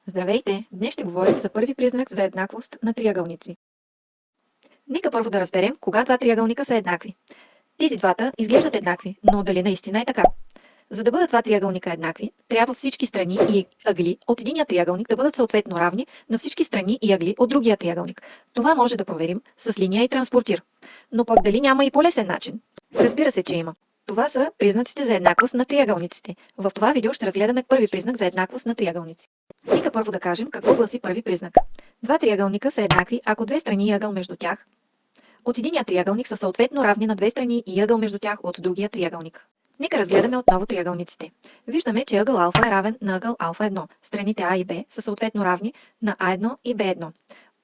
Здравейте! Днес ще говорим за първи признак за еднаквост на триъгълници. Нека първо да разберем кога два триъгълника са еднакви. Тези двата изглеждат еднакви, но дали наистина е така? За да бъдат два триъгълника еднакви, трябва всички страни и ъгли от единия триъгълник да бъдат съответно равни на всички страни и ъгли от другия триъгълник. Това може да проверим с линия и транспортир. Но пък дали няма и по-лесен начин? Разбира се, че има. Това са признаците за еднаквост на триъгълниците. В това видео ще разгледаме първи признак за еднаквост на триъгълници. Нека първо да кажем какво гласи първи признак. Два триъгълника са еднакви, ако две страни и ъгъл между тях от единия триъгълник са съответно равни на две страни и ъгъл между тях от другия триъгълник. Нека разгледаме отново триъгълниците. Виждаме, че ъгъл алфа е равен на ъгъл алфа 1. Страните А и Б са съответно равни на А1 и Б1.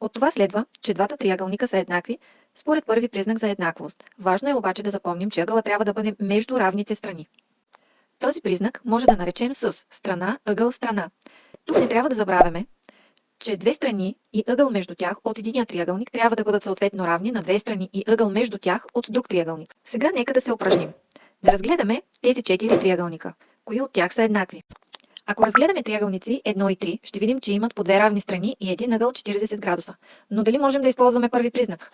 От това следва, че двата триъгълника са еднакви според първи признак за еднаквост. Важно е обаче да запомним, че ъгълът трябва да бъде между равните страни. Този признак може да наречем с страна, ъгъл, страна. Тук не трябва да забравяме, че две страни и ъгъл между тях от единия триъгълник трябва да бъдат съответно равни на две страни и ъгъл между тях от друг триъгълник. Сега нека да се упражним. Да разгледаме тези 4 триъгълника. Кои от тях са еднакви? Ако разгледаме триъгълници 1 и 3, ще видим, че имат по две равни страни и един ъгъл 40 градуса. Но дали можем да използваме първи признак?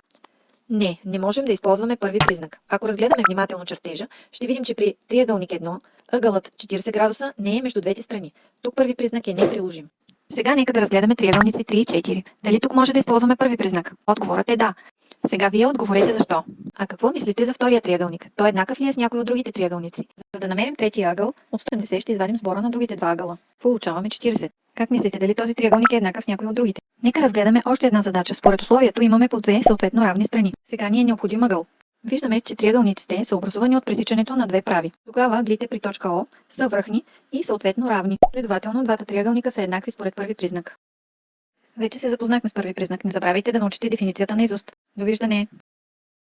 Не можем да използваме първи признак. Ако разгледаме внимателно чертежа, ще видим, че при триъгълник 1 ъгълът 40 градуса не е между двете страни. Тук първи признак е неприложим. Сега нека да разгледаме триъгълници 3 и 4. Дали тук може да използваме първи признак? Отговорът е да. Сега вие отговорете защо. А какво мислите за втория триъгълник? Той еднакъв ли е с някой от другите триъгълници? За да намерим третия ъгъл, от 170 ще извадим сбора на другите два ъгъла. Получаваме 40. Как мислите, дали този триъгълник е еднакъв с някой от другите? Нека разгледаме още една задача. Според условието имаме по две съответно равни страни. Сега ни е необходим ъгъл. Виждаме, че триъгълниците са образувани от пресичането на две прави. Тогава ъглите при точка О са връхни и съответно равни. Следователно, двата триъгълника са еднакви според първи признак. Вече се запознахме с първи признак. Не забравяйте да научите дефиницията наизуст. Довиждане!